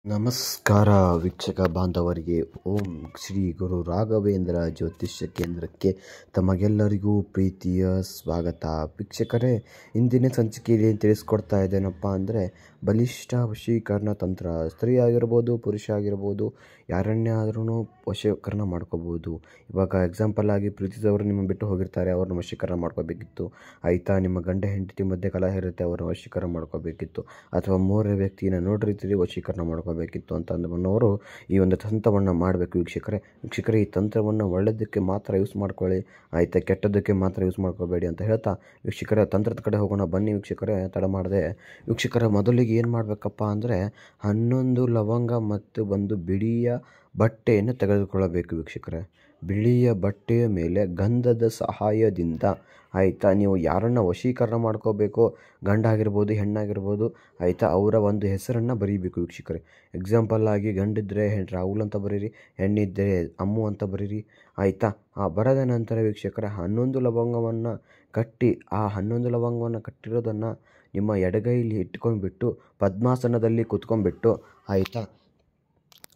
ನಮಸ್ಕಾರ ವೀಕ್ಷಕ ಬಾಂಧವರಿಗೆ. ಓಂ ಶ್ರೀ ಗುರು ರಾಘವೇಂದ್ರ ಜ್ಯೋತಿಷ್ಯ ಕೇಂದ್ರಕ್ಕೆ ತಮಗೆಲ್ಲರಿಗೂ ಪ್ರೀತಿಯ ಸ್ವಾಗತ. ವೀಕ್ಷಕರೇ, ಇಂದಿನ ಸಂಚಿಕೆಯಲ್ಲಿ ಏನು ತಿಳಿಸ್ಕೊಡ್ತಾ ಇದ್ದೇನಪ್ಪ ಅಂದರೆ, ಬಲಿಷ್ಠ ವಶೀಕರಣ ತಂತ್ರ. ಸ್ತ್ರೀ ಆಗಿರ್ಬೋದು, ಪುರುಷ ಆಗಿರ್ಬೋದು, ಯಾರನ್ನೇ ಆದ್ರೂ ವಶೀಕರಣ ಮಾಡ್ಕೋಬೋದು. ಇವಾಗ ಎಕ್ಸಾಂಪಲ್ ಆಗಿ ಪ್ರೀತಿಸಿದವರು ನಿಮ್ಮ ಬಿಟ್ಟು ಹೋಗಿರ್ತಾರೆ, ಅವ್ರನ್ನ ವಶೀಕರಣ ಮಾಡ್ಕೋಬೇಕಿತ್ತು. ಆಯಿತಾ, ನಿಮ್ಮ ಗಂಡ ಹೆಂಡತಿ ಮಧ್ಯೆ ಕಲಹ ಇರುತ್ತೆ, ಅವ್ರನ್ನ ವಶೀಕರಣ ಮಾಡ್ಕೋಬೇಕಿತ್ತು. ಅಥವಾ ಮೂರನೇ ವ್ಯಕ್ತಿನ ನೋಡಿರ್ತೀರಿ, ವಶೀಕರಣ ಮಾಡ್ಕೋಬೇಕಿತ್ತು ಅಂತ ಅಂದವರು ಈ ಒಂದು ತಂತ್ರವನ್ನು ಮಾಡಬೇಕು. ವೀಕ್ಷಕರೇ, ಈ ತಂತ್ರವನ್ನು ಒಳ್ಳೆಯದಕ್ಕೆ ಮಾತ್ರ ಯೂಸ್ ಮಾಡ್ಕೊಳ್ಳಿ, ಆಯಿತಾ, ಕೆಟ್ಟದ್ದಕ್ಕೆ ಮಾತ್ರ ಯೂಸ್ ಮಾಡ್ಕೋಬೇಡಿ ಅಂತ ಹೇಳ್ತಾ ವೀಕ್ಷಕರೇ ತಂತ್ರದ ಕಡೆ ಹೋಗೋಣ ಬನ್ನಿ. ವೀಕ್ಷಕರೇ, ತಡ ಮಾಡದೆ ವೀಕ್ಷಕರೇ, ಮೊದಲಿಗೆ ಏನು ಮಾಡಬೇಕಪ್ಪ ಅಂದರೆ 11 ಲವಂಗ ಮತ್ತು ಒಂದು ಬಿಳಿಯ ಬಟ್ಟೆಯನ್ನು ತೆಗೆದುಕೊಳ್ಳಬೇಕು. ವೀಕ್ಷಕರೇ, ಬಿಳಿಯ ಬಟ್ಟೆಯ ಮೇಲೆ ಗಂಧದ ಸಹಾಯದಿಂದ, ಆಯಿತಾ, ನೀವು ಯಾರನ್ನು ವಶೀಕರಣ ಮಾಡ್ಕೋಬೇಕೋ, ಗಂಡ ಆಗಿರ್ಬೋದು, ಹೆಣ್ಣಾಗಿರ್ಬೋದು, ಆಯಿತಾ, ಅವರ ಒಂದು ಹೆಸರನ್ನು ಬರೀಬೇಕು. ವೀಕ್ಷಕರೇ, ಎಕ್ಸಾಂಪಲ್ ಆಗಿ ಗಂಡಿದ್ದರೆ ರಾಹುಲ್ ಅಂತ ಬರೀರಿ, ಹೆಣ್ಣಿದ್ದರೆ ಅಮ್ಮು ಅಂತ ಬರೀರಿ, ಆಯಿತಾ. ಬರೆದ ನಂತರ ವೀಕ್ಷಕರೇ, 11 ಲವಂಗವನ್ನು ಕಟ್ಟಿ, ಆ 11 ಲವಂಗವನ್ನು ಕಟ್ಟಿರೋದನ್ನು ನಿಮ್ಮ ಎಡಗೈಲಿ ಇಟ್ಕೊಂಡ್ಬಿಟ್ಟು ಪದ್ಮಾಸನದಲ್ಲಿ ಕೂತ್ಕೊಂಡ್ಬಿಟ್ಟು, ಆಯಿತಾ,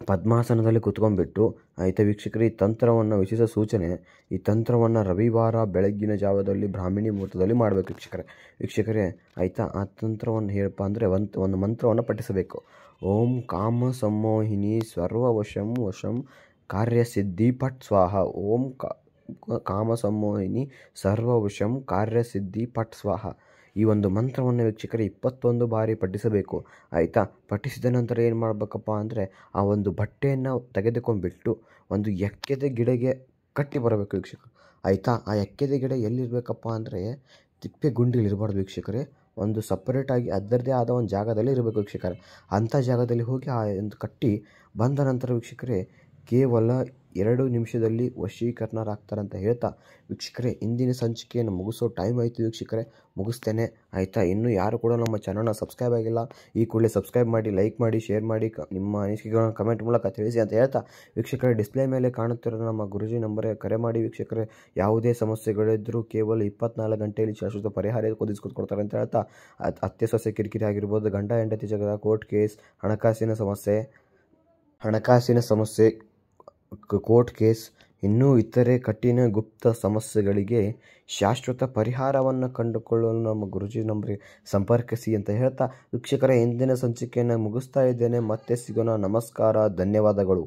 ಪದ್ಮಾಸನದಲ್ಲಿ ಕೂತ್ಕೊಂಡ್ಬಿಟ್ಟು, ಆಯಿತಾ ವೀಕ್ಷಕರೇ, ಈ ತಂತ್ರವನ್ನು ವಿಶೇಷ ಸೂಚನೆ, ಈ ತಂತ್ರವನ್ನು ರವಿವಾರ ಬೆಳಗ್ಗಿನ ಜಾವದಲ್ಲಿ ಬ್ರಾಹ್ಮಣಿ ಮುಹೂರ್ತದಲ್ಲಿ ಮಾಡಬೇಕು. ವೀಕ್ಷಕರೇ, ಆಯಿತಾ, ಆ ತಂತ್ರವನ್ನು ಹೇಳಪ್ಪ ಅಂದರೆ ಒಂದು ಮಂತ್ರವನ್ನು ಪಠಿಸಬೇಕು. ಓಂ ಕಾಮ ಸಂಮೋಹಿನಿ ಸರ್ವವಶಂ ವಶಂ ಕಾರ್ಯಸಿದ್ಧಿ ಪಟ್ ಸ್ವಾಹ. ಓಂ ಕಾಮ ಸಂಮೋಹಿನಿ ಸರ್ವವಶಂ ಕಾರ್ಯಸಿದ್ಧಿ ಪಟ್ ಸ್ವಾಹ. ಈ ಒಂದು ಮಂತ್ರವನ್ನು ವೀಕ್ಷಕರೇ 21 ಬಾರಿ ಪಠಿಸಬೇಕು. ಆಯಿತಾ, ಪಠಿಸಿದ ನಂತರ ಏನು ಮಾಡಬೇಕಪ್ಪ ಅಂದರೆ, ಆ ಒಂದು ಬಟ್ಟೆಯನ್ನು ತೆಗೆದುಕೊಂಡ್ಬಿಟ್ಟು ಒಂದು ಎಕ್ಕೆದ ಗಿಡಗೆ ಕಟ್ಟಿ ಬರಬೇಕು. ವೀಕ್ಷಕರು, ಆಯಿತಾ, ಆ ಎಕ್ಕೆದ ಗಿಡ ಎಲ್ಲಿರಬೇಕಪ್ಪ ಅಂದರೆ ತಿಪ್ಪೆ ಗುಂಡಿಲಿ ಇರಬಾರ್ದು. ವೀಕ್ಷಕರೇ, ಒಂದು ಸಪ್ರೇಟಾಗಿ ಅದರದ್ದೇ ಆದ ಒಂದು ಜಾಗದಲ್ಲಿ ಇರಬೇಕು. ವೀಕ್ಷಕರೇ, ಅಂಥ ಜಾಗದಲ್ಲಿ ಹೋಗಿ ಆ ಒಂದು ಕಟ್ಟಿ ಬಂದ ನಂತರ ವೀಕ್ಷಕರೇ, ಕೇವಲ 2 ನಿಮಿಷದಲ್ಲಿ ವಶೀಕರಣರಾಗ್ತಾರೆ ಅಂತ ಹೇಳ್ತಾ ವೀಕ್ಷಕರೇ, ಇಂದಿನ ಸಂಚಿಕೆಯನ್ನು ಮುಗಿಸೋ ಟೈಮ್ ಆಯಿತು. ವೀಕ್ಷಕರೇ, ಮುಗಿಸ್ತೇನೆ, ಆಯಿತಾ. ಇನ್ನೂ ಯಾರು ಕೂಡ ನಮ್ಮ ಚಾನಲ್ನ ಸಬ್ಸ್ಕ್ರೈಬ್ ಆಗಿಲ್ಲ, ಈ ಕೂಡಲೇ ಸಬ್ಸ್ಕ್ರೈಬ್ ಮಾಡಿ, ಲೈಕ್ ಮಾಡಿ, ಶೇರ್ ಮಾಡಿ, ನಿಮ್ಮ ಅನಿಸಿಕೆಗಳನ್ನು ಕಮೆಂಟ್ ಮೂಲಕ ತಿಳಿಸಿ ಅಂತ ಹೇಳ್ತಾ ವೀಕ್ಷಕರೇ, ಡಿಸ್ಪ್ಲೇ ಮೇಲೆ ಕಾಣುತ್ತಿರೋ ನಮ್ಮ ಗುರುಜಿ ನಂಬರ್ಗೆ ಕರೆ ಮಾಡಿ. ವೀಕ್ಷಕರೇ, ಯಾವುದೇ ಸಮಸ್ಯೆಗಳಿದ್ದರೂ ಕೇವಲ 24 ಗಂಟೆಯಲ್ಲಿ ಶಾಶ್ವತ ಪರಿಹಾರ ಒದಗಿಸ್ಕೊಡ್ತಾರೆ ಅಂತ ಹೇಳ್ತಾ, ಅತ್ತೆ ಸೊಸೆ ಕಿರಿಕಿರಿ ಆಗಿರ್ಬೋದು, ಗಂಡ ಹೆಂಡತಿ ಜಗಳ, ಕೋರ್ಟ್ ಕೇಸ್, ಹಣಕಾಸಿನ ಸಮಸ್ಯೆ, ಕೋರ್ಟ್ ಕೇಸ್, ಇನ್ನೂ ಇತರೆ ಕಠಿಣ ಗುಪ್ತ ಸಮಸ್ಯೆಗಳಿಗೆ ಶಾಶ್ವತ ಪರಿಹಾರವನ್ನು ಕಂಡುಕೊಳ್ಳಲು ನಮ್ಮ ಗುರುಜಿ ನಂಬರಿಗೆ ಸಂಪರ್ಕಿಸಿ ಅಂತ ಹೇಳ್ತಾ ವೀಕ್ಷಕರೇ, ಇಂದಿನ ಸಂಚಿಕೆಯನ್ನು ಮುಗಿಸ್ತಾ ಇದ್ದೇನೆ. ಮತ್ತೆ ಸಿಗೋಣ. ನಮಸ್ಕಾರ, ಧನ್ಯವಾದಗಳು.